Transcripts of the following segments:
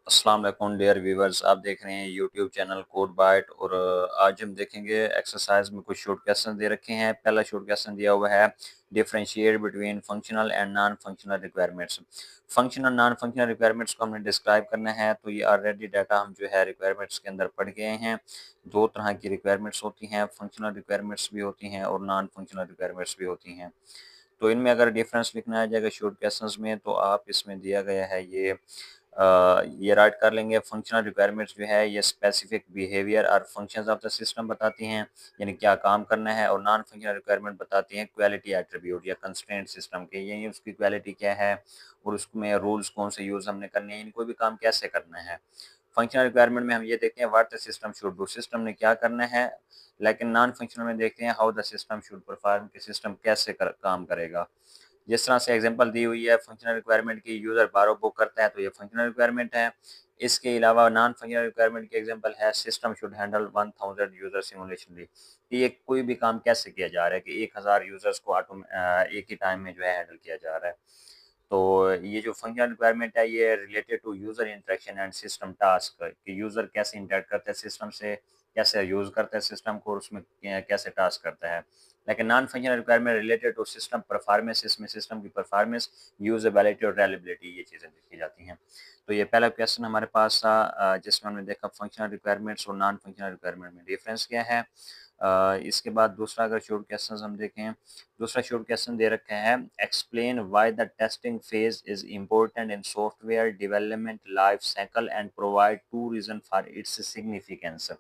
अस्सलाम वालेकुम dear viewers, आप देख रहे हैं यूट्यूब चैनल कोड बाइट और आज हम देखेंगे एक्सरसाइज में कुछ शॉर्ट क्वेश्चन दे रखे हैं। पहला शॉर्ट क्वेश्चन दिया हुआ है, differentiate between functional and non functional requirements. Functional non functional requirements को हमने डिस्क्राइब करना है, तो ये ऑलरेडी डाटा हम जो है रिक्वायरमेंट्स के अंदर पढ़ गए हैं। दो तरह की रिक्वायरमेंट्स होती हैं, फंक्शनल रिक्वायरमेंट्स भी होती हैं और नॉन फंक्शनल रिक्वायरमेंट्स भी होती हैं। तो इनमें अगर डिफरेंस लिखना आ जाएगा शॉर्ट क्वेश्चंस में, तो आप इसमें दिया गया है ये राइट कर लेंगे। फंक्शनल रिक्वायरमेंट्स जो है ये स्पेसिफिक बिहेवियर और फंक्शंस ऑफ द सिस्टम बताती हैं, यानी क्या काम करना है। और नॉन फंक्शनल रिक्वायरमेंट बताती हैं क्वालिटी एट्रीब्यूट या कंस्ट्रेंट सिस्टम के, यानी उसकी क्वालिटी क्या है और उसमें रूल्स कौन से यूज़ हमने करने हैं, यानी कोई भी काम कैसे करना है। फंक्शनल रिक्वायरमेंट में हम ये देखते हैं what the system should do, system ने क्या करना है। लेकिन नॉन फंक्शनल में देखते हैं how the system should perform, कि सिस्टम कैसे काम करेगा। जिस तरह से एग्जांपल दी हुई है फंक्शनल रिक्वायरमेंट की, यूज़र बारो बुक करता है तो ये फंक्शनल रिक्वायरमेंट है। इसके अलावा नॉन फंक्शनल रिक्वायरमेंट की एग्जांपल है system should handle 1000 user simultaneously. ये कोई भी काम कैसे किया जा रहा है कि 1000 यूजर्स को एक ही टाइम में जो है हैंडल किया जा रहा है। तो ये जो फंक्शनल रिक्वायरमेंट है ये related to user interaction and system task, कि यूज़र कैसे इंटरेक्ट करता है सिस्टम से, कैसे यूज़ करता है सिस्टम को और उसमें कैसे टास्क करता है। लेकिन non functional requirement related to system performance, इसमें सिस्टम की परफॉर्मेंस, यूजेबिलिटी और रिलायबिलिटी, ये चीज़ें देखी जाती हैं। तो ये पहला क्वेश्चन हमारे पास था, जिसमें हमने देखा फंक्शनल रिक्वायरमेंट्स और नॉन फंक्शनल रिक्वायरमेंट में डिफरेंस क्या है। इसके बाद दूसरा अगर शॉर्ट क्वेश्चन हम देखें, दूसरा शॉर्ट क्वेश्चन दे रखा है, explain why the testing phase is important in software development life cycle and provide two reason for its significance.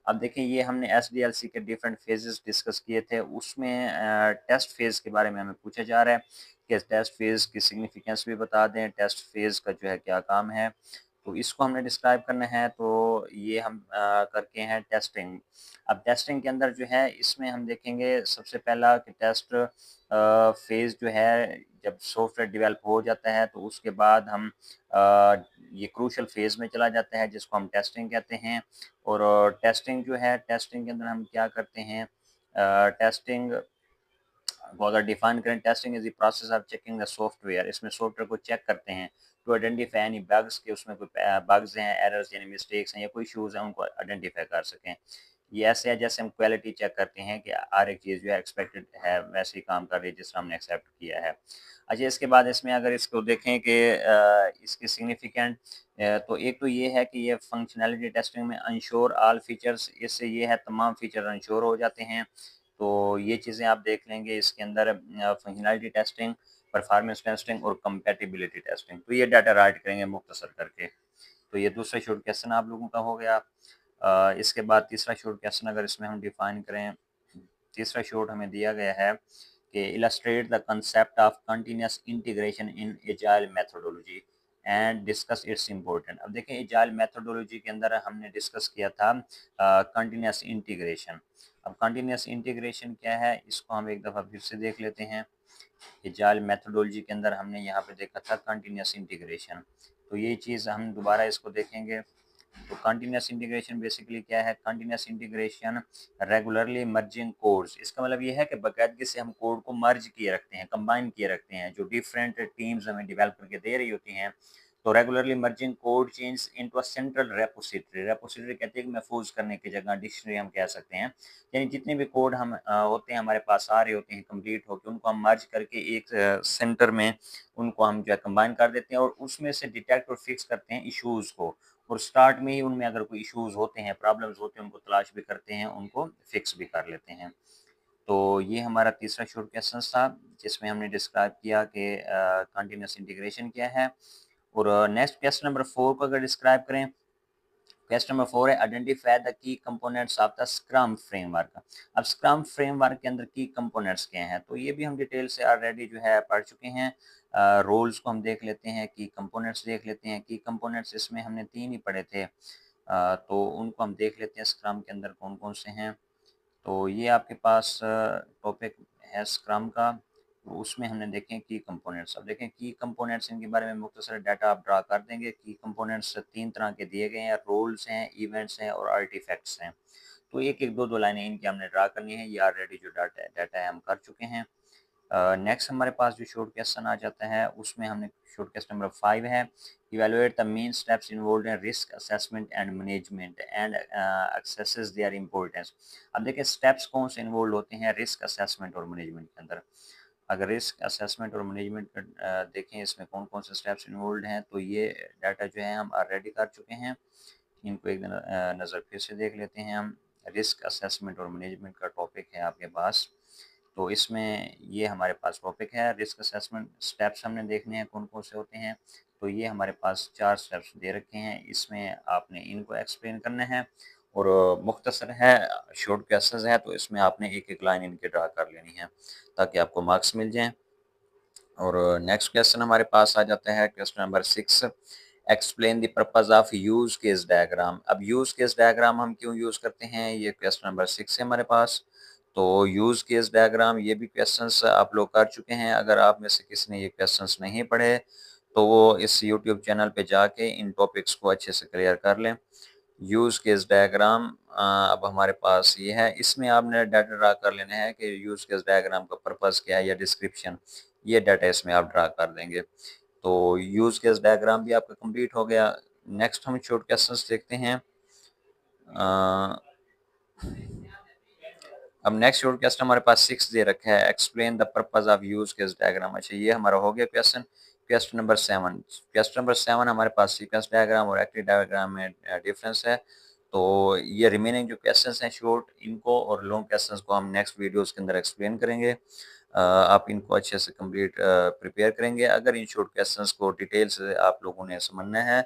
अब देखिए ये हमने एसडीएलसी के डिफरेंट फेजेस डिस्कस किए थे, उसमें टेस्ट फेज के बारे में हमें पूछा जा रहा है कि टेस्ट फेज की सिग्निफिकेंस भी बता दें, टेस्ट फेज का जो है क्या काम है। तो इसको हमने डिस्क्राइब करना है, तो ये हम करके हैं टेस्टिंग। अब टेस्टिंग के अंदर जो है इसमें हम देखेंगे सबसे पहला कि टेस्ट फेज़ जो है जब सॉफ्टवेयर डेवलप हो जाता है तो उसके बाद हम ये क्रूशियल फेज़ में चला जाता है जिसको हम टेस्टिंग कहते हैं। और टेस्टिंग जो है, टेस्टिंग के अंदर हम क्या करते हैं, टेस्टिंग को अगर डिफाइन करें, testing is the process of checking the software, इसमें सॉफ्टवेयर को चेक करते हैं टू आइडेंटिफाई एनी बग्स, के उसमें कोई बग्स हैं, एरर्स यानी मिस्टेक्स हैं या कोई इश्यूज हैं, उनको आइडेंटिफाई कर सकें। ये ऐसे है जैसे हम क्वालिटी चेक करते हैं कि हर एक चीज़ जो है एक्सपेक्टेड है वैसे ही काम कर रही है जिस तरह हमने एक्सेप्ट किया है। अच्छा, इसके बाद इसमें अगर इसको देखें कि इसके सिग्निफिकेंट, तो एक तो ये है कि ये फंक्शनैलिटी टेस्टिंग में इंश्योर ऑल फीचर्स, इससे ये है तमाम फीचर इंश्योर हो जाते हैं। तो ये चीज़ें आप देख लेंगे इसके अंदर, फंक्शनैलिटी टेस्टिंग, परफॉर्मेंस टेस्टिंग और कंपैटिबिलिटी टेस्टिंग। तो ये डाटा राइट करेंगे मुख्तसर करके। तो ये दूसरा शॉर्ट क्वेश्चन आप लोगों का हो गया। इसके बाद तीसरा शॉर्ट क्वेश्चन अगर इसमें हम डिफाइन करें, तीसरा शॉर्ट हमें दिया गया है कि illustrate the concept of continuous integration in agile methodology and discuss it's important. अब देखें एजाइल मेथोडोलॉजी के अंदर हमने डिस्कस किया था कंटिन्यूस इंटीग्रेशन। अब कंटिन्यूस इंटीग्रेशन क्या है इसको हम एक दफ़ा फिर से देख लेते हैं। एजाइल मेथोडोलॉजी के अंदर हमने यहाँ पे देखा था कंटिन्यूस इंटीग्रेशन, तो ये चीज़ हम दोबारा इसको देखेंगे। तो कंटिन्यूस इंटीग्रेशन बेसिकली क्या है, continuous integration regularly merging codes, इसका मतलब ये है कि बाकायदगी से हम कोड को मर्ज किए रखते हैं, कंबाइन किए रखते हैं, जो डिफरेंट टीम्स हमें डेवलप करके दे रही होती हैं। तो regularly merging code change into a central repository, repository कहते हैं कि महफूज करने की जगह, डिक्शनरी हम कह सकते हैं। यानी जितने भी कोड हम होते हैं हमारे पास आ रहे होते हैं कंप्लीट होकर, उनको हम मर्ज करके एक सेंटर में उनको हम जो है कंबाइन कर देते हैं और उसमें से डिटेक्ट और फिक्स करते हैं इश्यूज़ को। और स्टार्ट में ही उनमें अगर कोई इश्यूज़ होते हैं, प्रॉब्लम्स होते हैं, उनको तलाश भी करते हैं, उनको फिक्स भी कर लेते हैं। तो ये हमारा तीसरा शॉर्ट क्वेश्चन था जिसमें हमने डिस्क्राइब किया कि कंटीन्यूअस इंटीग्रेशन क्या है। और नेक्स्ट क्वेश्चन नंबर 4 को अगर डिस्क्राइब करें, क्वेश्चन नंबर 4 है identify the key components of the scrum framework. अब स्क्रम फ्रेमवर्क के अंदर की कंपोनेंट्स क्या हैं, तो ये भी हम डिटेल से ऑलरेडी जो है पढ़ चुके हैं। रोल्स को हम देख लेते हैं, की कंपोनेंट्स देख लेते हैं। की कंपोनेंट्स इसमें हमने 3 ही पढ़े थे, तो उनको हम देख लेते हैं स्क्रम के अंदर कौन कौन से हैं। तो ये आपके पास टॉपिक है स्क्रम का, तो उसमें हमने देखें की कंपोनेंट्स। अब देखें की कंपोनेंट्स, इनके बारे में मुख्तसर डाटा आप ड्रा कर देंगे। की कंपोनेंट्स 3 तरह के दिए गए हैं, रोल्स हैं, इवेंट्स हैं और आर्टिफैक्ट्स हैं। तो एक एक दो दो लाइनें इनकी हमने ड्रा करनी है, ये ऑलरेडी जो डाटा है हम कर चुके हैं। नेक्स्ट हमारे पास जो शॉर्ट क्वेश्चन आ जाता है उसमें हमने शॉर्ट क्वेश्चन नंबर 5 है, evaluate the main steps involved in risk assessment and management and axes their importance. अब देखिए स्टेप्स कौन से इन्वॉल्व होते हैं रिस्क असेसमेंट और मैनेजमेंट के अंदर। अगर रिस्क असेसमेंट और मैनेजमेंट देखें इसमें कौन कौन से स्टेप्स इन्वॉल्व हैं, तो ये डाटा जो है हम ऑलरेडी कर चुके हैं। इनको एक नज़र फिर से देख लेते हैं हम। रिस्क असेसमेंट और मैनेजमेंट का टॉपिक है आपके पास, तो इसमें ये हमारे पास टॉपिक है रिस्क असेसमेंट। स्टेप्स हमने देखने हैं कौन कौन से होते हैं, तो ये हमारे पास 4 स्टेप्स दे रखे हैं, इसमें आपने इनको एक्सप्लेन करना है और मुख्तसर है, शॉर्ट क्वेश्चंस है, तो इसमें आपने एक एक लाइन इनकी ड्रा कर लेनी है ताकि आपको मार्क्स मिल जाएं। और नेक्स्ट क्वेश्चन हमारे पास आ जाता है question number 6, explain the purpose of use case diagram. अब यूज केस डायग्राम हम क्यों यूज करते हैं, ये क्वेश्चन नंबर 6 है हमारे पास। तो यूज केस डायग्राम ये भी क्वेश्चंस आप लोग कर चुके हैं, अगर आप में से किसी ने ये क्वेश्चंस नहीं पढ़े तो वो इस यूट्यूब चैनल पे जाके इन टॉपिक्स को अच्छे से क्लियर कर लें। यूज केस डायग्राम अब हमारे पास ये है, इसमें आपने डाटा ड्रा कर लेना है कि यूज केस डायग्राम का पर्पस क्या है या डिस्क्रिप्शन, ये डाटा इसमें आप ड्रा कर देंगे। तो यूज केस डायग्राम भी आपका कंप्लीट हो गया। नेक्स्ट हम शॉर्ट क्वेश्चंस देखते हैं। अ, अब नेक्स्ट शॉर्ट क्वेश्चन हमारे पास 6 दे रखा है, explain the purpose of use case diagram. अच्छा ये हमारा हो गया question. Question number 7, question number 7 हमारे पास सीक्वेंस डायग्राम और एक्टिव डायग्राम में डिफरेंस है। तो ये रिमेनिंग जो क्वेश्चंस हैं शॉर्ट, इनको और लॉन्ग क्वेश्चंस को हम नेक्स्ट वीडियोस के अंदर एक्सप्लेन करेंगे। आप इनको अच्छे से कंप्लीट प्रिपेयर करेंगे। अगर इन शॉर्ट क्वेश्चंस को डिटेल से आप लोगों ने समझना है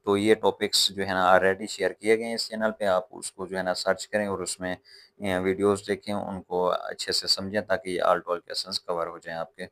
तो ये टॉपिक्स जो है ना ऑलरेडी शेयर किए गए हैं इस चैनल पे, आप उसको जो है ना सर्च करें और उसमें वीडियोस देखें, उनको अच्छे से समझें ताकि ये ऑल 12 क्वेश्चंस कवर हो जाएं आपके।